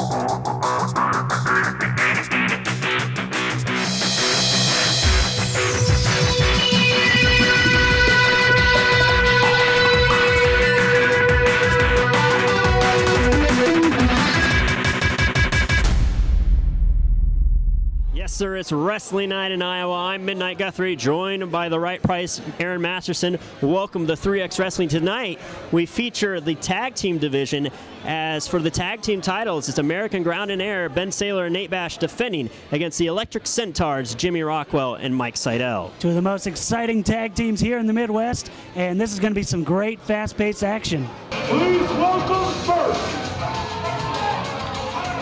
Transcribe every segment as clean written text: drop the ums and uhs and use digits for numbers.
Yes, sir, it's wrestling night in Iowa. I'm Midnight Guthrie, joined by the right price, Aaron Masterson. Welcome to 3X Wrestling. Tonight, we feature the tag team division. As for the tag team titles, it's American Ground and Air, Ben Saylor and Nate Bash defending against the Electric Centaurs, Jimmy Rockwell and Mike Seidel. Two of the most exciting tag teams here in the Midwest, and this is going to be some great fast-paced action. Please welcome first,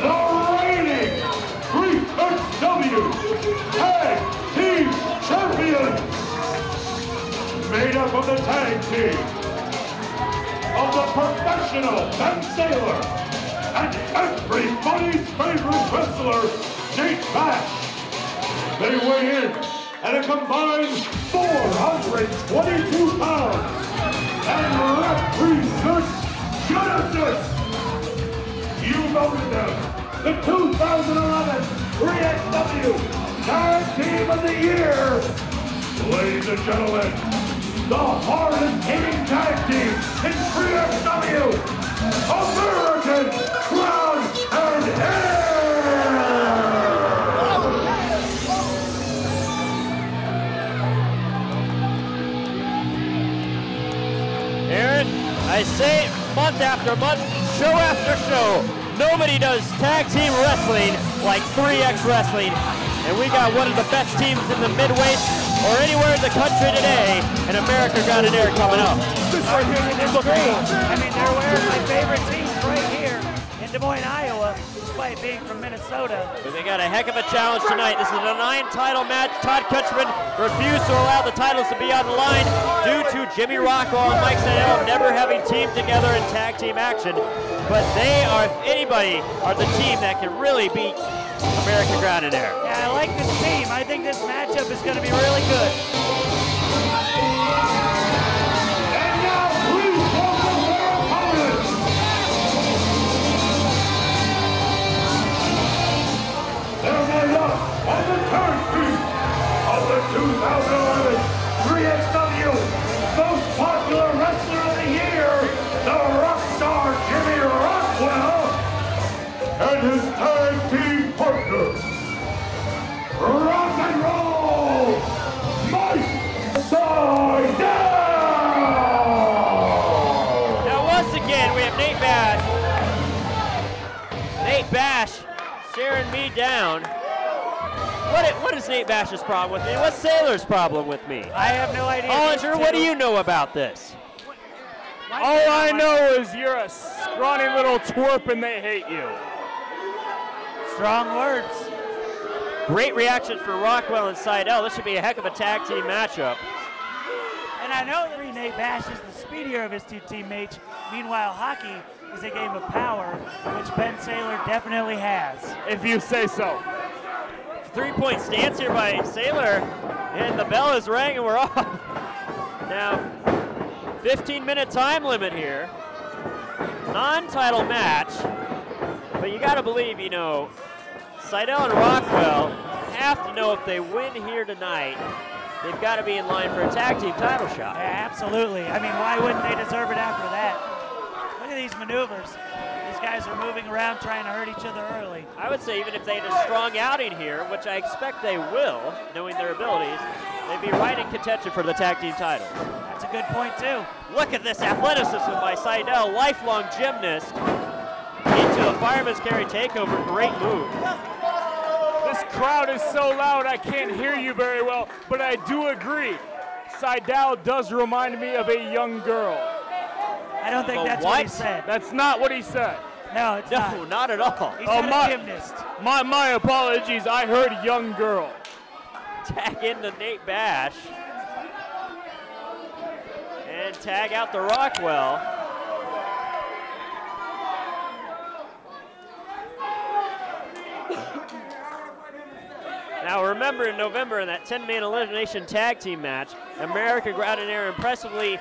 the reigning 3XW Tag Team Champions, made up of the tag team of the professional Ben Saylor and everybody's favorite wrestler, Nate Bash. They weigh in at a combined 422 pounds and represent Genesis. You voted them the 2011 3XW Tag Team of the Year. Ladies and gentlemen, the hardest hitting tag team in 3XW, American Ground and Air! Aaron, I say month after month, show after show, nobody does tag team wrestling like 3X Wrestling. And we got one of the best teams in the Midwest or anywhere in the country today, and America Ground and Air coming up. This right here is great. I mean, they're wearing my favorite teams right here in Des Moines, Iowa, despite being from Minnesota. But they got a heck of a challenge tonight. This is a 9-title match. Todd Kutchman refused to allow the titles to be on the line due to Jimmy Rockwell and Mike Seidel never having teamed together in tag team action. But they are, if anybody, are the team that can really beat American Ground and Air. Yeah, I like this team. I think this matchup is going to be really good. And now please welcome their opponents. They're made up of the tag team of the 2011 3XW Most Popular Wrestler of the Year, the Rockstar Jimmy Rockwell, and his tag team partner, Rock and Roll, Mike Seidel! Now once again, we have Nate Bash. Nate Bash staring me down. What is Nate Bash's problem with me? What's Saylor's problem with me? I have no idea. Hollinger, what do you know about this? All I know is you're a scrawny little twerp and they hate you. Strong words. Great reaction for Rockwell and Seidel. This should be a heck of a tag team matchup. And I know that Nate Bash is the speedier of his two teammates. Meanwhile, hockey is a game of power, which Ben Saylor definitely has. If you say so. 3-point stance here by Saylor, and the bell is rang and we're off. Now, 15-minute time limit here. Non-title match, but you got to believe, you know, Seidel and Rockwell have to know if they win here tonight, they've got to be in line for a tag team title shot. Yeah, absolutely. I mean, why wouldn't they deserve it after that? Look at these maneuvers. These guys are moving around trying to hurt each other early. I would say even if they had a strong outing here, which I expect they will, knowing their abilities, they'd be right in contention for the tag team title. That's a good point, too. Look at this athleticism by Seidel, lifelong gymnast, into the fireman's carry takeover. Great move. This crowd is so loud I can't hear you very well, but I do agree. Seidel does remind me of a young girl. I don't think A that's what? what he said. That's not what he said. No, it's not. No, not at all. He's Oh, not a gymnast. My apologies. I heard young girl. Tag in the Nate Bash. And tag out the Rockwell. Now remember, in November in that 10-man elimination tag team match, American Ground and Air impressively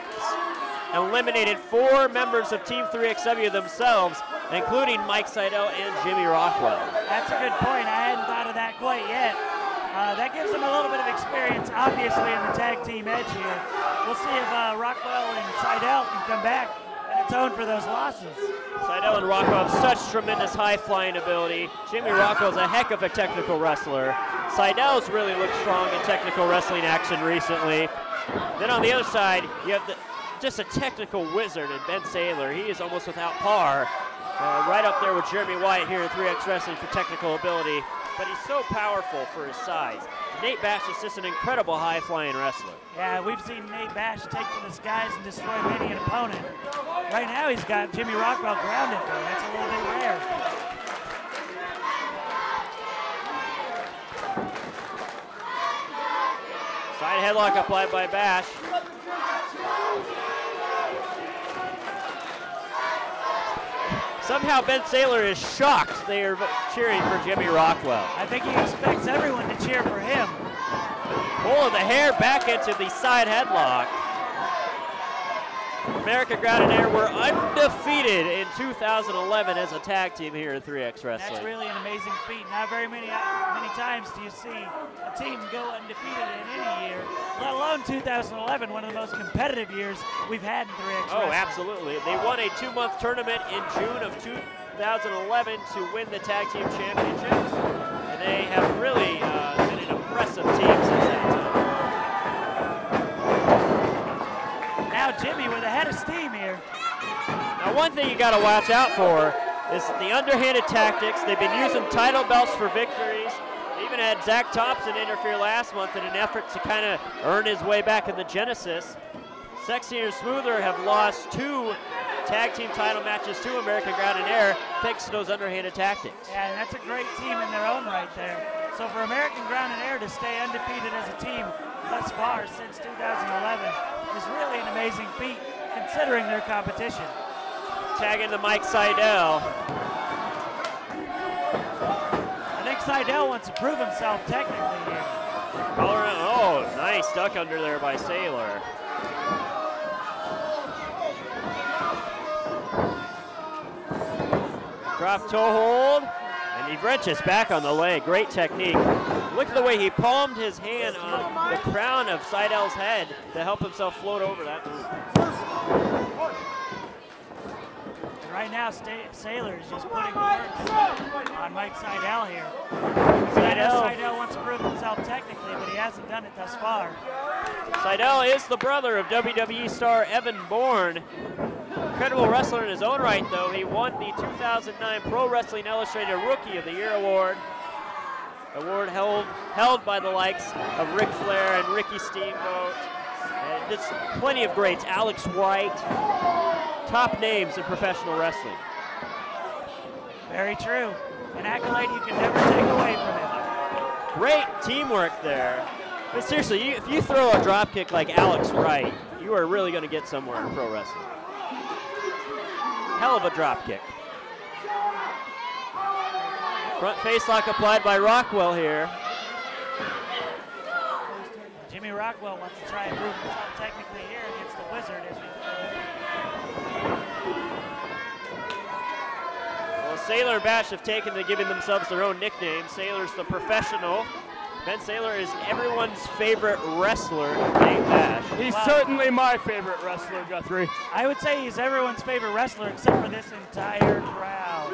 eliminated 4 members of Team 3XW themselves including Mike Seidel and Jimmy Rockwell. That's a good point. I hadn't thought of that quite yet. That gives them a little bit of experience, obviously, in the tag team edge here. We'll see if Rockwell and Seidel can come back and atone for those losses. Seidel and Rockwell have such tremendous high-flying ability. Jimmy Rockwell's a heck of a technical wrestler. Seidel's really looked strong in technical wrestling action recently. Then on the other side, you have just a technical wizard in Ben Saylor. He is almost without par. Right up there with Jeremy Wyatt here in 3X Wrestling for technical ability. But he's so powerful for his size. Nate Bash is just an incredible high-flying wrestler. Yeah, we've seen Nate Bash take to the skies and destroy many an opponent. Right now he's got Jimmy Rockwell grounded, though. That's a little bit rare. Side headlock applied by Bash. Somehow Ben Saylor is shocked they are cheering for Jimmy Rockwell. I think he expects everyone to cheer for him. Pull of the hair back into the side headlock. America Ground and Air were undefeated in 2011 as a tag team here at 3X Wrestling. That's really an amazing feat. Not very many times do you see a team go undefeated in any year, let alone 2011, one of the most competitive years we've had in 3X Wrestling. Oh, absolutely. They won a 2-month tournament in June of 2011 to win the tag team championships, and they have really been an impressive team since that time. Now Jimmy with a head of steam here. Now one thing you got to watch out for is the underhanded tactics. They've been using title belts for victories. They even had Zach Thompson interfere last month in an effort to kind of earn his way back in the Genesis. Sexy and Smoother have lost 2 tag team title matches to American Ground and Air thanks to those underhanded tactics. Yeah, and that's a great team in their own right there. So for American Ground and Air to stay undefeated as a team thus far since 2011 is really an amazing feat considering their competition. Tagging to Mike Seidel. I think Seidel wants to prove himself technically here. Oh, nice duck under there by Saylor. Drop toe hold, and he wrenches back on the leg. Great technique. Look at the way he palmed his hand on the crown of Seidel's head to help himself float over that move. And right now, Saylor is just putting work on Mike Seidel here. Seidel wants to prove himself technically, but he hasn't done it thus far. Seidel is the brother of WWE star Evan Bourne. Incredible wrestler in his own right, though. He won the 2009 Pro Wrestling Illustrated Rookie of the Year award. Award held by the likes of Ric Flair and Ricky Steamboat. And just plenty of greats. Alex White. Top names in professional wrestling. Very true. An accolade you can never take away from him. Great teamwork there. But seriously, if you throw a drop kick like Alex Wright, you are really going to get somewhere in pro wrestling. Hell of a drop kick. Front face lock applied by Rockwell here. Jimmy Rockwell wants to try and prove himself technically here against the Wizard. Well, Saylor and Bash have taken to giving themselves their own nickname. Saylor's the professional. Ben Saylor is everyone's favorite wrestler, Nate Bash. He's certainly my favorite wrestler, Guthrie. I would say he's everyone's favorite wrestler except for this entire crowd.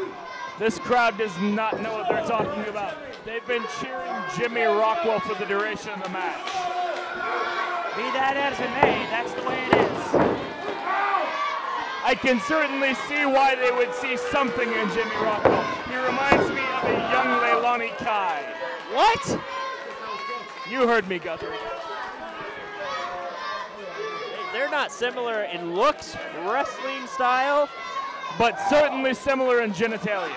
This crowd does not know what they're talking about. They've been cheering Jimmy Rockwell for the duration of the match. Be that as it may, that's the way it is. I can certainly see why they would see something in Jimmy Rockwell. He reminds me of a young Leilani Kai. What? You heard me, Guthrie. They're not similar in looks, wrestling style, but certainly similar in genitalia.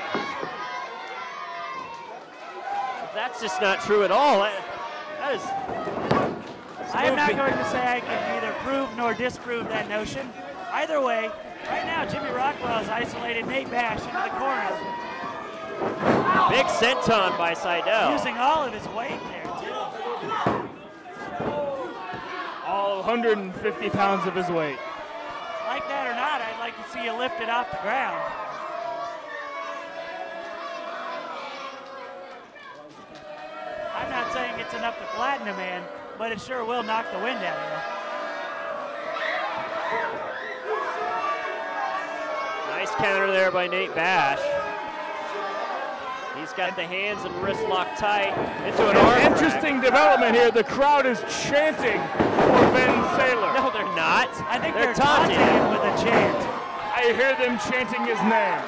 That's just not true at all. That is. I am not going to say I can neither prove nor disprove that notion. Either way, right now Jimmy Rockwell has isolated Nate Bash into the corner. Big senton by Seidel. Using all of his weight there, too. All 150 pounds of his weight. Like that or not, I'd like to see you lift it off the ground. not saying it's enough to flatten a man, but it sure will knock the wind out of him. Nice counter there by Nate Bash. He's got the hands and wrist locked tight into an arm Interesting development here. The crowd is chanting for Ben Saylor. No, they're not. I think they're they're taunting him with a chant. I hear them chanting his name.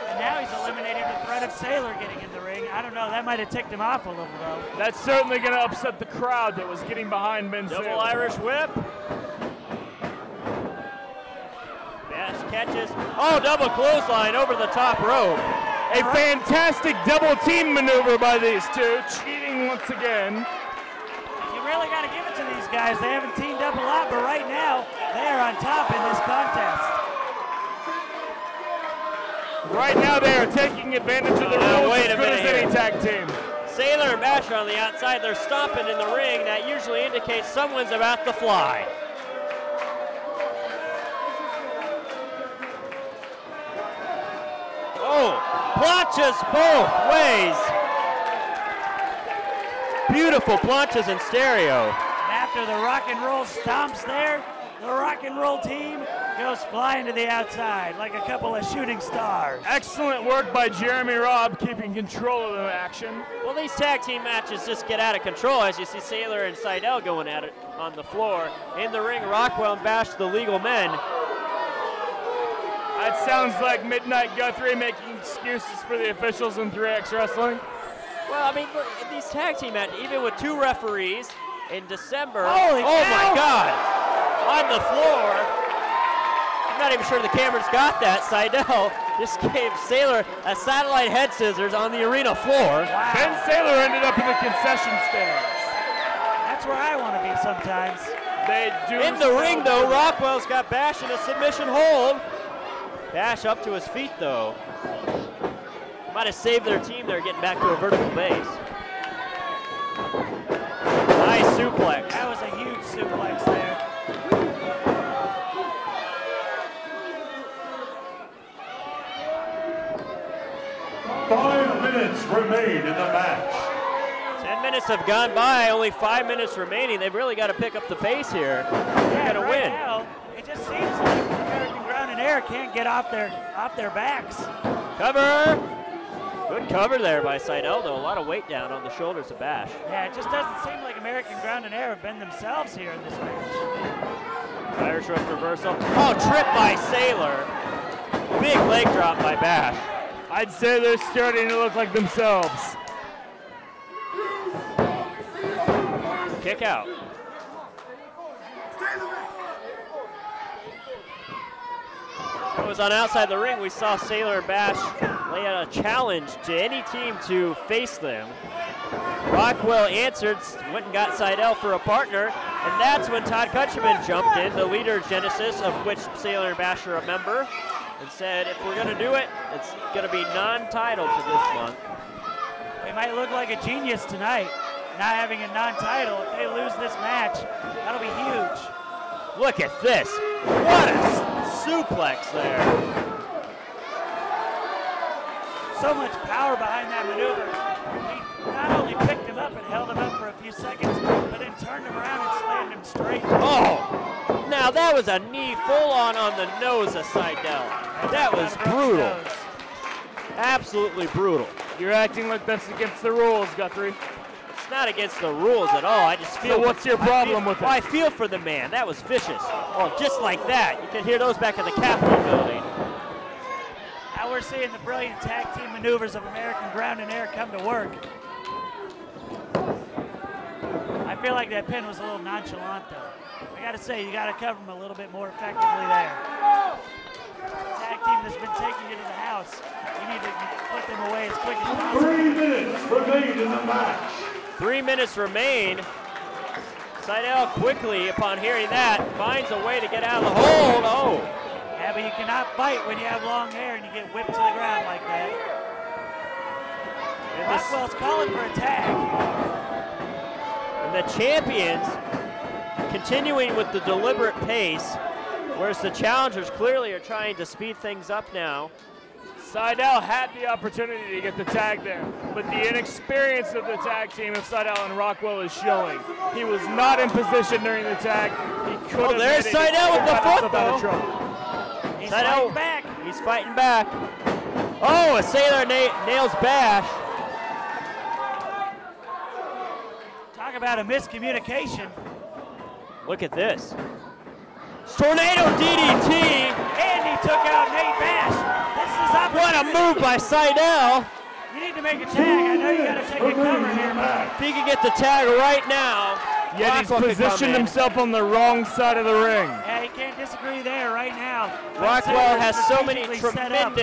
And now he's eliminated the threat of Saylor getting in the ring. I don't know, that might have ticked him off a little though. That's certainly going to upset the crowd that was getting behind Ben Saylor. Double Irish whip. Bash catches. Oh, double clothesline over the top rope. A fantastic double team maneuver by these two. Cheating once again. You really got to give it to these guys. They haven't teamed up a lot, but right now, they are on top in this contest. Right now they are taking advantage of the rules wait as a good as minute any tag team. Saylor and Bash are on the outside. They're stomping in the ring. That usually indicates someone's about to fly. Oh, planchas both ways. Beautiful planchas in stereo. After the rock and roll stomps there, the rock and roll team goes flying to the outside like a couple of shooting stars. Excellent work by Jeremy Robb keeping control of the action. Well, these tag team matches just get out of control as you see Saylor and Seidel going at it on the floor. In the ring, Rockwell and Bash, the legal men. That sounds like Midnight Guthrie making excuses for the officials in 3X Wrestling. Well, I mean, look, these tag team matches, even with two referees in December. Holy oh cow. my God! On the floor. I'm not even sure the camera's got that. Seidel just gave Saylor a satellite head scissors on the arena floor. Wow. Ben Saylor ended up in the concession stands. That's where I want to be sometimes. They do. In the ring, though, Rockwell's got Bash in a submission hold. Bash up to his feet, though. Might have saved their team there, getting back to a vertical base. Nice suplex. That was a huge suplex there. Five minutes remain in the match. 10 minutes have gone by, only 5 minutes remaining. They've really got to pick up the pace here. They're going to right win. now, it just seems like American Ground and Air can't get off their backs. Cover. Good cover there by Seidel, though. A lot of weight down on the shoulders of Bash. Yeah, it just doesn't seem like American Ground and Air have been themselves here in this match. Irish whip reversal. Oh, trip by Saylor. Big leg drop by Bash. I'd say they're starting to look like themselves. Kick out. It was on outside the ring. We saw Saylor and Bash lay out a challenge to any team to face them. Rockwell answered, went and got Seidel for a partner, and that's when Todd Kutcherman jumped in, the leader of Genesis, of which Saylor and Bash are a member, and said, if we're going to do it, it's going to be non-title to this month. They might look like a genius tonight, not having a non-title. If they lose this match, that'll be huge. Look at this. What a suplex there. So much power behind that maneuver. He not only picked him up and held him up for a few seconds, but then turned him around and slammed him straight. Oh, now that was a knee full on the nose of Seidel. That was brutal. Absolutely brutal. You're acting like that's against the rules, Guthrie. It's not against the rules at all. I just feel. So what's your problem with it? I feel for the man. That was vicious. Oh, just like that. You can hear those back at the Capitol building. Now we're seeing the brilliant tag team maneuvers of American Ground and Air come to work. I feel like that pin was a little nonchalant, though. I got to say, you got to cover him a little bit more effectively there. Tag team that's been taking you to the house, you need to put them away as quick as possible. 3 minutes remain in the match. 3 minutes remain. Seidel quickly, upon hearing that, finds a way to get out of the hold. Oh. Yeah, but you cannot fight when you have long hair and you get whipped to the ground like that. And Rockwell's calling for a tag. And the champions, continuing with the deliberate pace, Whereas the challengers clearly are trying to speed things up now. Seidel had the opportunity to get the tag there, but the inexperience of the tag team of Seidel and Rockwell is showing. He was not in position during the tag. He could have there's Seidel with the foot, though. He's Seidel, fighting back. He's fighting back. Oh, a Sailor nails Bash. Talk about a miscommunication. Look at this. Tornado DDT. And he took out Nate Bash. This is What a move by Seidel. You need to make a tag. I know you got to take a cover here, but If he can get the tag right now, Yet he's Rockwell could come positioned in. himself on the wrong side of the ring. yeah, you can't disagree there right now. Rockwell has so many Strategically set up.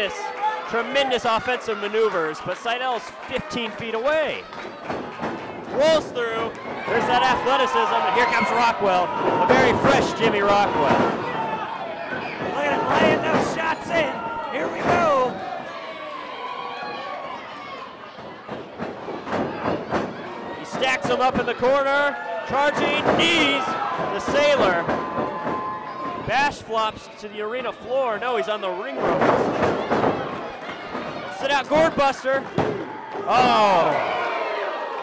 tremendous offensive maneuvers, but Seidel's 15 feet away. Rolls through. There's that athleticism, and here comes Rockwell. A very fresh Jimmy Rockwell. Look at him laying those shots in. Here we go. He stacks them up in the corner. Charging knees. The Sailor. Bash flops to the arena floor. No, he's on the ring ropes. Sit out gourd buster. Oh.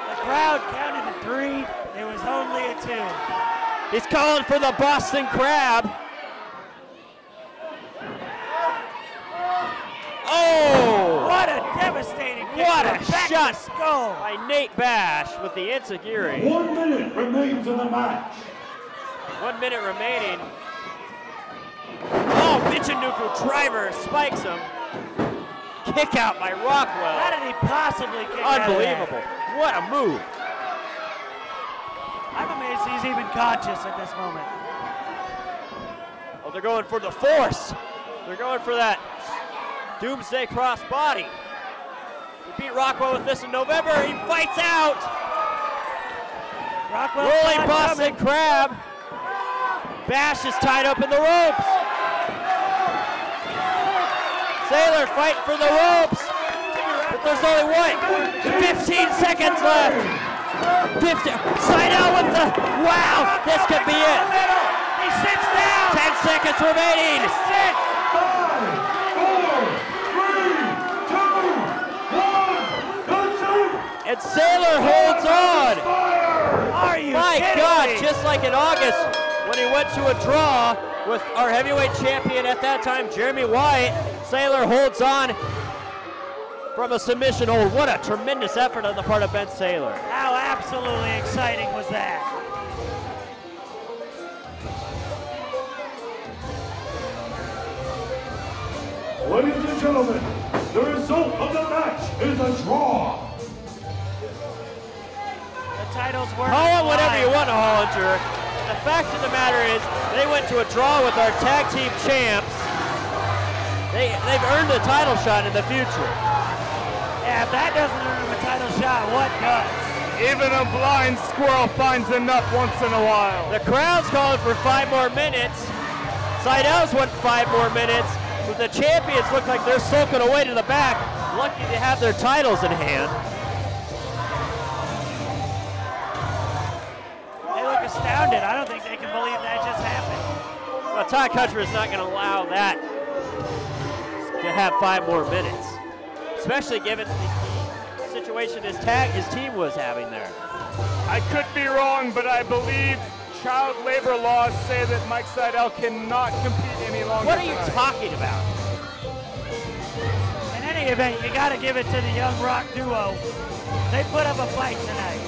The crowd counted to 3. It was only a 2. He's calling for the Boston Crab. Oh! What a devastating kick What to a the back shot. of the skull. By Nate Bash with the Enziguri. 1 minute remains in the match. 1 minute remaining. Oh, Michinoku Driver spikes him. Kick out by How Rockwell. did he possibly kick out of that? Unbelievable. What a move. I'm amazed he's even conscious at this moment. Oh, they're going for the force. They're going for that Doomsday Cross body. We beat Rockwell with this in November. He fights out. Rockwell Rolling Boston Crab. Bash is tied up in the ropes. Sailor fighting for the ropes. But there's only 15 seconds left. 50. Seidel with the, wow, this could be it. He sits down. 10 seconds remaining. This is it. 5, 4, 3, 2, 1. That's it. And Sailor holds on. Are you My kidding God, me? just like in August when he went to a draw with our heavyweight champion at that time, Jeremy Wyatt, Sailor holds on from a submission hold. What a tremendous effort on the part of Ben Sailor. How absolutely exciting was that? Ladies and gentlemen, the result of the match is a draw. The titles were Call it whatever you want, Hollinger. The fact of the matter is, they went to a draw with our tag team champs. They've earned a title shot in the future. Yeah, if that doesn't earn him a title shot, what does? Even a blind squirrel finds a nut once in a while. The crowd's calling for 5 more minutes. Seidel's want 5 more minutes. But the champions look like they're sulking away to the back, lucky to have their titles in hand. They look astounded. I don't think they can believe that just happened. Well, Todd Kutcher is not going to allow that to have 5 more minutes, especially given the situation his team was having there. I could be wrong, but I believe child labor laws say that Mike Seidel cannot compete any longer. What are you tonight. talking about? In any event, you got to give it to the Young Rock duo. They put up a fight tonight.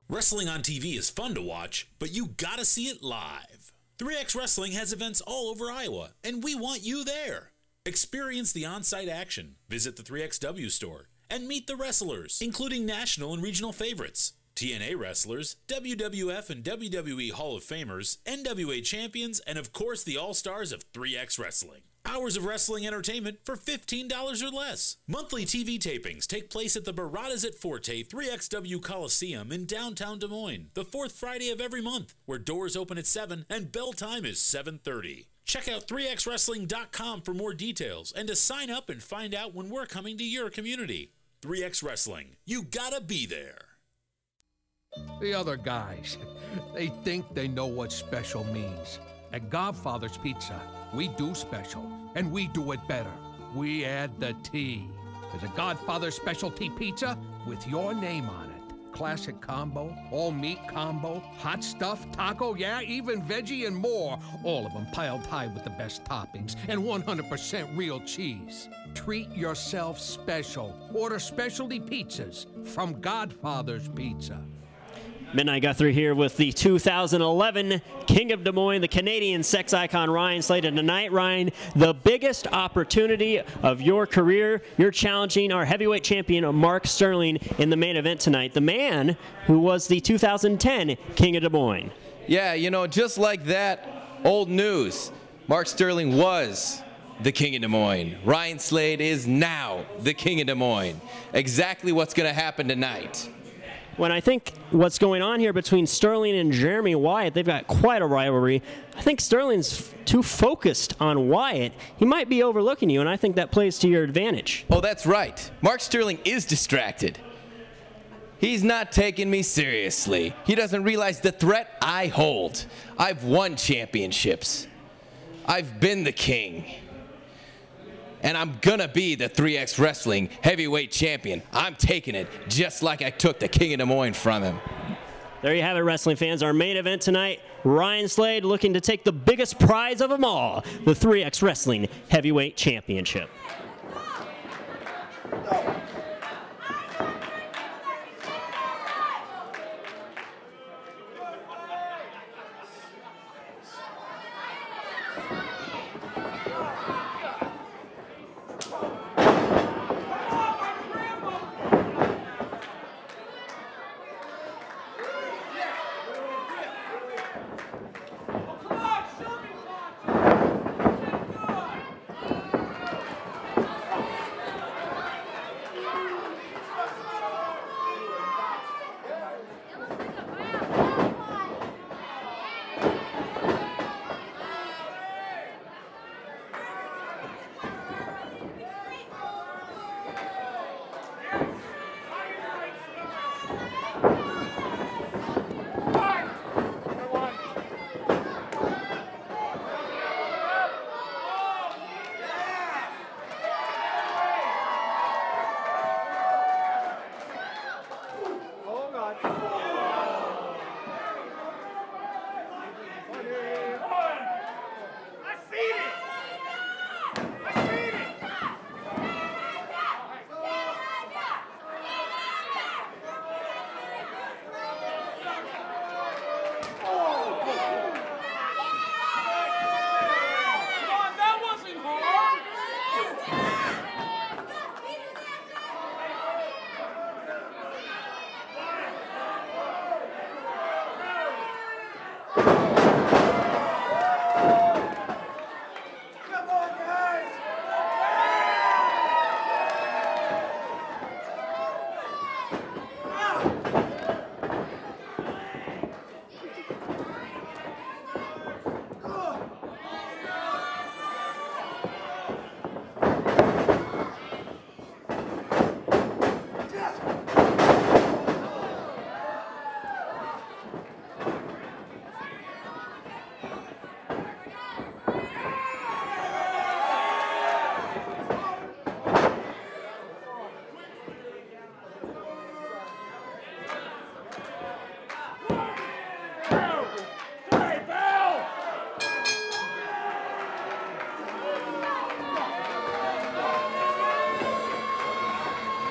Wrestling on TV is fun to watch, but you gotta see it live. 3X Wrestling has events all over Iowa, and we want you there. Experience the on-site action, visit the 3XW store, and meet the wrestlers, including national and regional favorites, TNA wrestlers, WWF and WWE Hall of Famers, NWA champions, and of course the all-stars of 3X Wrestling. Hours of wrestling entertainment for $15 or less. Monthly TV tapings take place at the Baradas at Forte 3XW Coliseum in downtown Des Moines, the 4th Friday of every month, where doors open at 7 and bell time is 7:30. Check out 3XWrestling.com for more details and to sign up and find out when we're coming to your community. 3X Wrestling, you gotta be there. The other guys, they think they know what special means. At Godfather's Pizza, we do special, and we do it better. We add the T. There's a Godfather's Specialty Pizza with your name on it. Classic combo, all meat combo, hot stuff, taco, yeah, even veggie and more. All of them piled high with the best toppings and 100% real cheese. Treat yourself special. Order specialty pizzas from Godfather's Pizza. Midnight Guthrie here with the 2011 King of Des Moines, the Canadian sex icon Ryan slated tonight. Ryan, the biggest opportunity of your career. You're challenging our heavyweight champion Mark Sterling in the main event tonight, the man who was the 2010 King of Des Moines. Yeah, you know, just like that, old news. Mark Sterling was the King of Des Moines. Ryan Slade is now the King of Des Moines. Exactly what's going to happen tonight. When I think what's going on here between Sterling and Jeremy Wyatt, they've got quite a rivalry. I think Sterling's too focused on Wyatt. He might be overlooking you, and I think that plays to your advantage. Oh, that's right. Mark Sterling is distracted. He's not taking me seriously. He doesn't realize the threat I hold. I've won championships. I've been the king. And I'm gonna be the 3X Wrestling heavyweight champion. I'm taking it just like I took the King of Des Moines from him. There you have it, wrestling fans. Our main event tonight, Ryan Slade looking to take the biggest prize of them all, the 3X Wrestling Heavyweight Championship.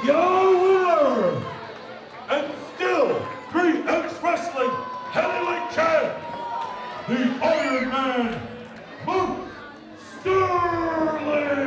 Your winner, and still 3X Wrestling Heavyweight Champ, the Iron Man, Mark Sterling!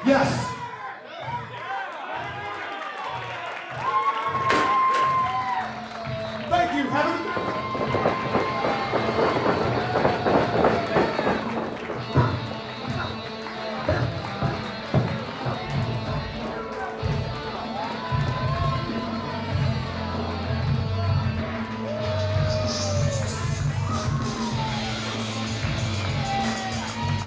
Yes.